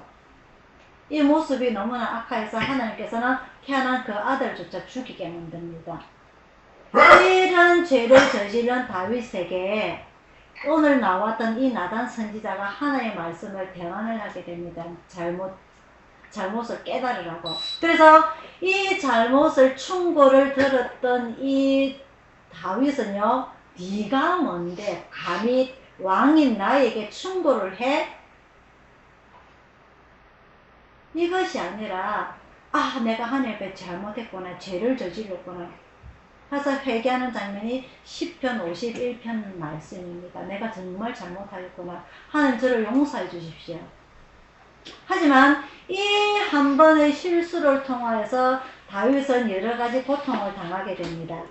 이 모습이 너무나 악해서 하나님께서는 태어난 그 아들조차 죽이게 만듭니다. 이런 죄를 저지른 다윗에게 오늘 나왔던 이 나단 선지자가 하나님의 말씀을 대언을 하게 됩니다. 잘못을 깨달으라고. 그래서 이 잘못을 충고를 들었던 이 다윗은요, 네가 뭔데 감히 왕인 나에게 충고를 해? 이것이 아니라 내가 하나님 앞에 잘못했구나, 죄를 저질렀구나 해서 회개하는 장면이 시편 51편 말씀입니다. 내가 정말 잘못하였구나, 하나님 저를 용서해 주십시오. 하지만 이 한 번의 실수를 통하여서 다윗은 여러 가지 고통을 당하게 됩니다.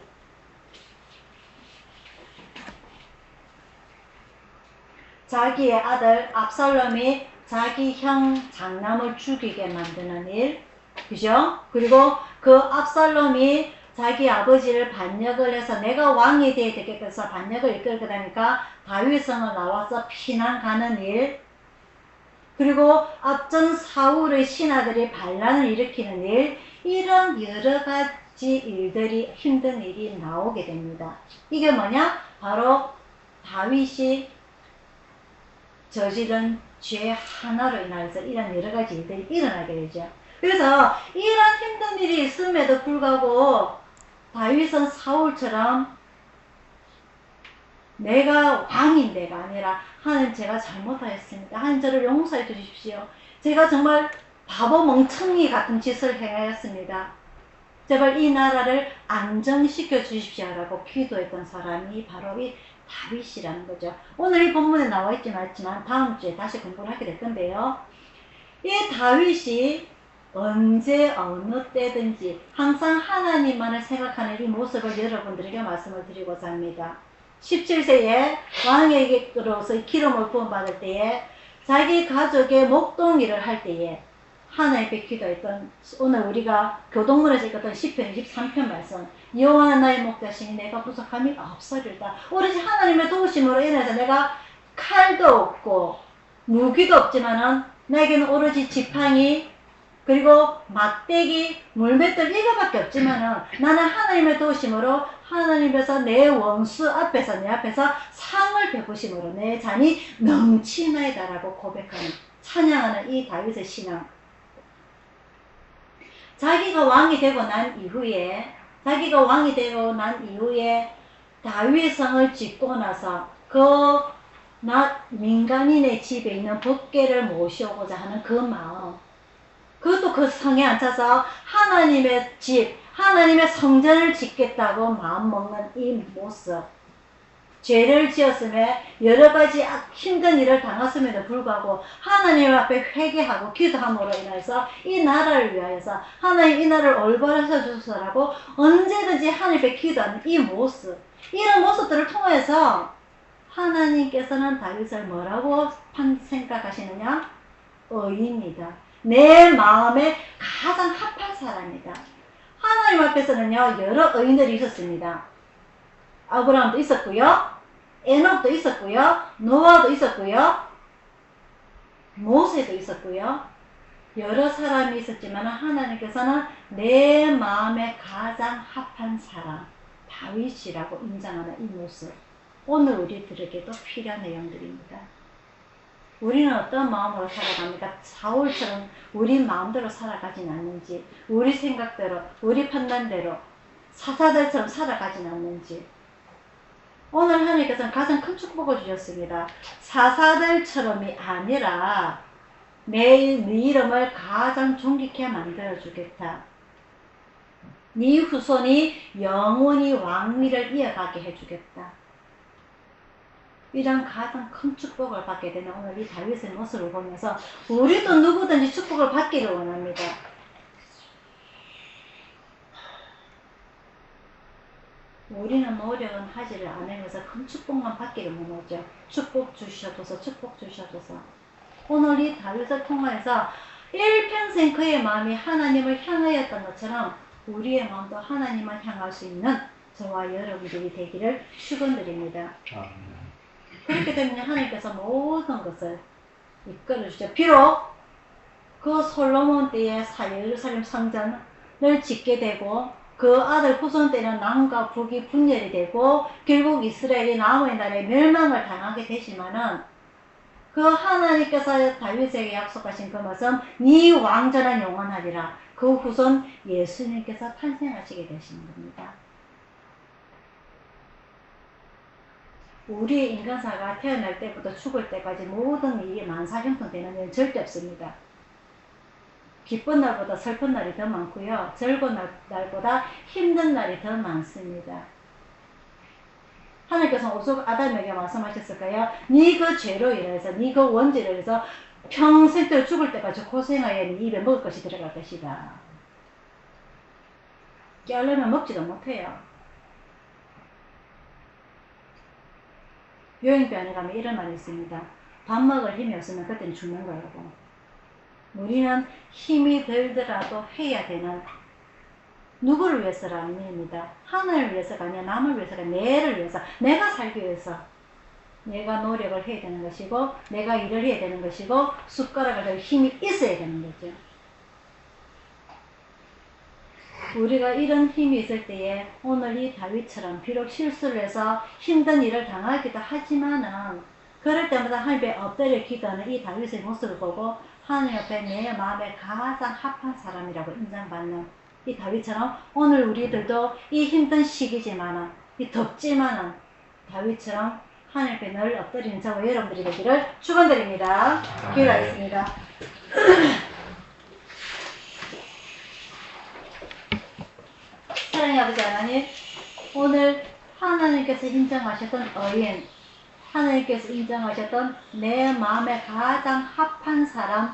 자기의 아들 압살롬이 자기 형 장남을 죽이게 만드는 일, 그죠? 그리고 그 압살롬이 자기 아버지를 반역을 해서 내가 왕이 되어야 되겠다 해서 반역을 이끌게 되니까 다윗성을 나와서 피난 가는 일, 그리고 앞전 사울의 신하들이 반란을 일으키는 일, 이런 여러 가지 일들이, 힘든 일이 나오게 됩니다. 이게 뭐냐? 바로 다윗이 저지른 죄 하나로 인해서 이런 여러 가지 일들이 일어나게 되죠. 그래서 이런 힘든 일이 있음에도 불구하고 다윗은 사울처럼 내가 왕인데가 아니라 하나님 제가 잘못하였습니다. 하나님 저를 용서해 주십시오. 제가 정말 바보 멍청이 같은 짓을 행하였습니다. 제발 이 나라를 안정시켜 주십시오라고 기도했던 사람이 바로 이 다윗이라는 거죠. 오늘 이 본문에 나와 있진 않지만 다음 주에 다시 공부를 하게 될 건데요. 이 다윗이 언제 어느 때든지 항상 하나님만을 생각하는 이 모습을 여러분들에게 말씀을 드리고자 합니다. 17세에 왕에게로서 기름을 부음받을 때에 자기 가족의 목동일을 할 때에 하나님께 기도했던, 오늘 우리가 교동문에서 읽었던 시편 23편 말씀, 여호와는 나의 목자시니 내가 부족함이 없으리로다. 오로지 하나님의 도우심으로 인해서 내가 칼도 없고 무기도 없지만은 나에게는 오로지 지팡이 그리고 막대기, 물맷돌 이거밖에 없지만은 나는 하나님의 도우심으로 하나님께서 내 원수 앞에서 내 앞에서 상을 베푸심으로 내 잔이 넘치나이다라고 고백하는, 찬양하는 이 다윗의 신앙. 자기가 왕이 되고 난 이후에 다윗 성을 짓고 나서 민간인의 집에 있는 법궤를 모셔오고자 하는 그 마음, 그것도 그 성에 앉아서 하나님의 집, 하나님의 성전을 짓겠다고 마음먹는 이 모습, 죄를 지었음에 여러 가지 힘든 일을 당했음에도 불구하고 하나님 앞에 회개하고 기도함으로 인해서 이 나라를 위하여서 하나님 이 나라를 올바로 해주소서라고 언제든지 하나님 앞에 기도하는 이 모습, 이런 모습들을 통해서 하나님께서는 다윗을 뭐라고 생각하시느냐? 의인이다. 내 마음에 가장 합할 사람이다. 하나님 앞에서는요, 여러 의인들이 있었습니다. 아브라함도 있었고요, 에녹도 있었고요, 노아도 있었고요, 모세도 있었고요. 여러 사람이 있었지만 하나님께서는 내 마음에 가장 합한 사람, 다윗이라고 인정하는 이 모습, 오늘 우리들에게도 필요한 내용들입니다. 우리는 어떤 마음으로 살아갑니까? 사울처럼 우리 마음대로 살아가진 않는지, 우리 생각대로, 우리 판단대로 사사들처럼 살아가진 않는지. 오늘 하나님께서는 가장 큰 축복을 주셨습니다. 사사들처럼이 아니라 네 이름을 가장 존귀케 만들어주겠다. 네 후손이 영원히 왕위를 이어가게 해주겠다. 이런 가장 큰 축복을 받게 되는 오늘 이 다윗의 모습을 보면서 우리도 누구든지 축복을 받기를 원합니다. 우리는 노력은 하지를 않으면서 큰 축복만 받기를 원하죠. 축복 주셔서, 축복 주셔서. 오늘 이 다윗을 통해서 일평생 그의 마음이 하나님을 향하였던 것처럼 우리의 마음도 하나님만 향할 수 있는 저와 여러분들이 되기를 축원드립니다. 그렇게 되면 하나님께서 모든 것을 이끌어주죠. 비록 그 솔로몬 때에 예루살렘 성전을 짓게 되고 그 아들 후손 때는 남과 북이 분열이 되고 결국 이스라엘이 남의 나라에 멸망을 당하게 되지만은 그 하나님께서 다윗에게 약속하신 그 말씀 네 왕전은 영원하리라. 그 후손 예수님께서 탄생하시게 되시는 겁니다. 우리 인간사가 태어날 때부터 죽을 때까지 모든 일이 만사형통되는 일은 절대 없습니다. 기쁜 날보다 슬픈 날이 더 많고요. 즐거운 날보다 힘든 날이 더 많습니다. 하나님께서 오직 아담에게 말씀하셨을까요? 네 그 죄로 인해서, 네 그 원죄로 인해서 평생 동안 죽을 때까지 고생하여 네 입에 먹을 것이 들어갈 것이다. 깨어려면 먹지도 못해요. 요양병원에 가면 이런 말이 있습니다. 밥 먹을 힘이 없으면 그때는 죽는 거라고. 우리는 힘이 들더라도 해야 되는 누구를 위해서라는 의미입니다. 하나님을 위해서가 아니라 남을 위해서가 내를 위해서, 내가 살기 위해서 내가 노력을 해야 되는 것이고 내가 일을 해야 되는 것이고 숟가락을 들 힘이 있어야 되는 거죠. 우리가 이런 힘이 있을 때에 오늘 이 다윗처럼 비록 실수를 해서 힘든 일을 당하기도 하지만은 그럴 때마다 하나님 앞에 엎드려 기도하는 이 다윗의 모습을 보고 하나님 앞에 내 마음에 가장 합한 사람이라고 인정받는 이 다윗처럼 오늘 우리들도 이 힘든 시기지만은 이 덥지만은 다윗처럼 하나님 앞에 늘 엎드리는 저와 여러분들이 되기를 축원드립니다. 기도하겠습니다. 사랑의 아버지 하나님, 오늘 하나님께서 인정하셨던 의인, 하나님께서 인정하셨던 내 마음에 가장 합한 사람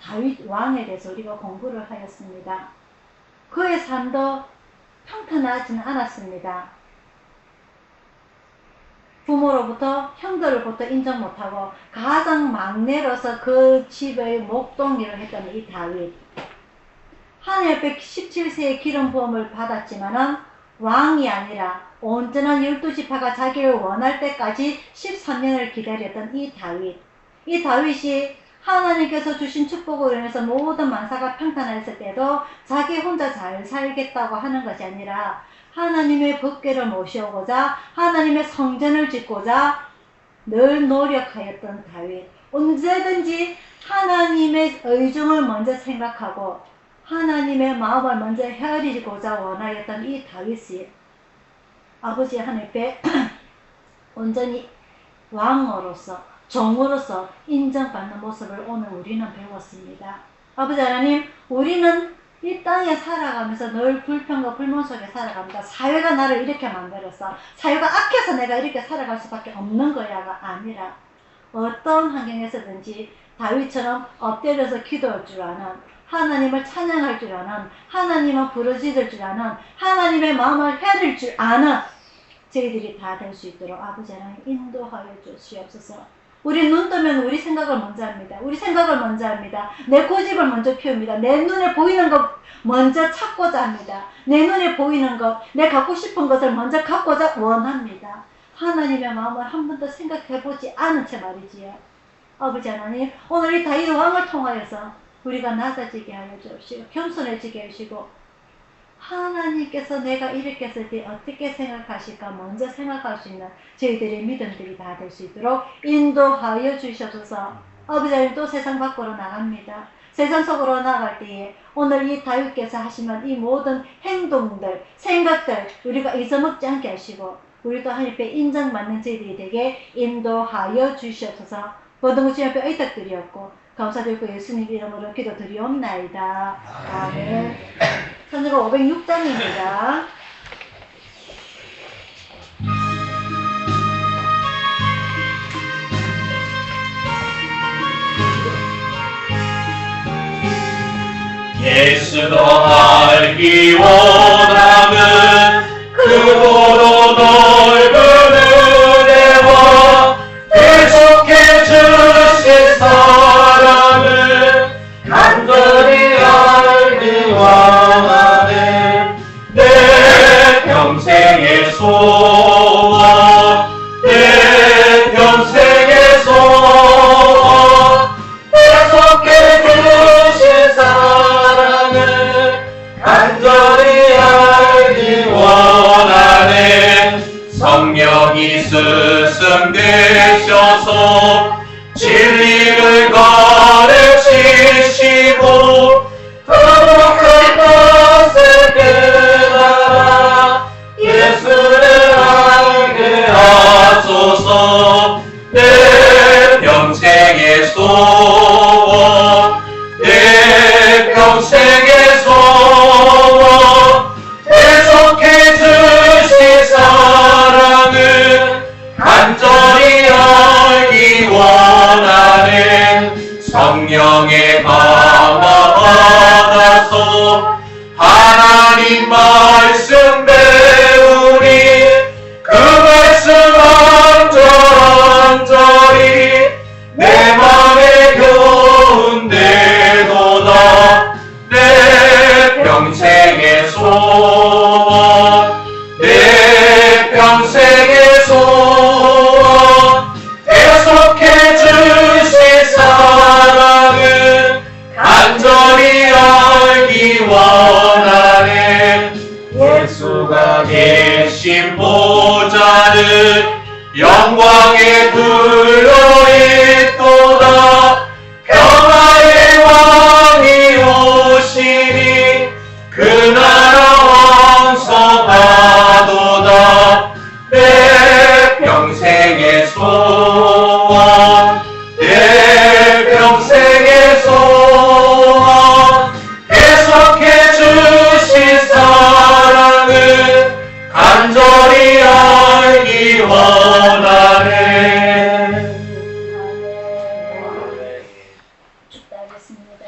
다윗 왕에 대해서 우리가 공부를 하였습니다. 그의 삶도 평탄하지는 않았습니다. 부모로부터 형들로부터 인정 못하고 가장 막내로서 그 집의 목동일을 했던 이 다윗, 하나님 앞에 17세의 기름 부음을 받았지만은 왕이 아니라 온전한 12지파가 자기를 원할 때까지 13년을 기다렸던 이 다윗. 이 다윗이 하나님께서 주신 축복으로 인해서 모든 만사가 평탄했을 때도 자기 혼자 잘 살겠다고 하는 것이 아니라 하나님의 법궤를 모셔오고자 하나님의 성전을 짓고자 늘 노력하였던 다윗. 언제든지 하나님의 의중을 먼저 생각하고 하나님의 마음을 먼저 헤아리고자 원하였던 이 다윗이 아버지 하나님께 온전히 왕으로서 종으로서 인정받는 모습을 오늘 우리는 배웠습니다. 아버지 하나님, 우리는 이 땅에 살아가면서 늘 불평과 불만 속에 살아갑니다. 사회가 나를 이렇게 만들었어. 사회가 악해서 내가 이렇게 살아갈 수밖에 없는 거야가 아니라 어떤 환경에서든지 다윗처럼 엎드려서 기도할 줄 아는, 하나님을 찬양할 줄 아는, 하나님을 부르짖을 줄 아는, 하나님의 마음을 헤아릴 줄 아는 저희들이 다 될 수 있도록 아버지 하나님 인도하여 주시옵소서. 우리 눈 뜨면 우리 생각을 먼저 합니다. 우리 생각을 먼저 합니다. 내 고집을 먼저 피웁니다. 내 눈에 보이는 것 먼저 찾고자 합니다. 내 눈에 보이는 것, 내 갖고 싶은 것을 먼저 갖고자 원합니다. 하나님의 마음을 한 번도 생각해보지 않은 채 말이지요. 아버지 하나님, 오늘 이 다윗 왕을 통하여서 우리가 낮아지게 하여 주시고 겸손해지게 하시고 하나님께서 내가 이렇게 했을 때 어떻게 생각하실까 먼저 생각할 수 있는 저희들의 믿음들이 다 될 수 있도록 인도하여 주시옵소서. 아버지 하나님, 또 세상 밖으로 나갑니다. 세상 속으로 나갈 때에 오늘 이 다윗께서 하시는 이 모든 행동들, 생각들 우리가 잊어먹지 않게 하시고 우리도 하나님께 인정받는 저희들이 되게 인도하여 주시옵소서. 모든 것이 앞에 의탁드리었고 감사드리고 예수님 이름으로 기도드리옵나이다. 아멘. 선지가 506장입니다. 예수도 알기 원함은 크고도 넓은 은혜와 계속해 주실 사랑을 스승 되셔서 진리를 가르치시고 거룩한 것을 깨달아 예수를 알게 하소서. 내 평생의 소원, 내 평생의 소원, 계속해 주신 사랑을 간절히 알기 원하는 성령의 감화 받아서 하나님 말씀 배우니 그 말씀 한절한절이 내 맘에 겨운데도다. 내 평생의 소원, 내 평생의 소원, 계속해 주신 사랑을 간절히 알기 원하네. 예수가 계신 보좌는 영광에 둘러있도다. 평화의 왕이 오시니 그 나라 왕성하도다. 내 평생의 소원, 내 평생의 소원, 계속해 주신 사랑을 간절히 알기 원하네. 축도하겠습니다.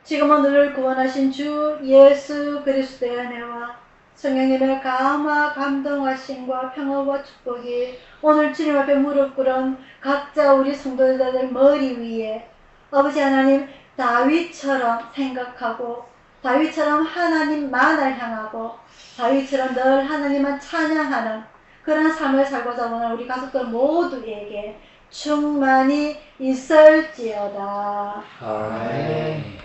지금은 너를 구원하신 주 예수 그리스도의 은혜와 성령님의 감화 감동하심과 평화와 축복이 오늘 주님 앞에 무릎 꿇은 각자 우리 성도자들 머리 위에 아버지 하나님 다윗처럼 생각하고 다윗처럼 하나님만을 향하고 다윗처럼 늘 하나님만 찬양하는 그런 삶을 살고자 하는 우리 가족들 모두에게 충만히 있을지어다. 아멘.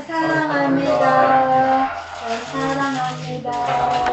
사랑합니다. 사랑합니다.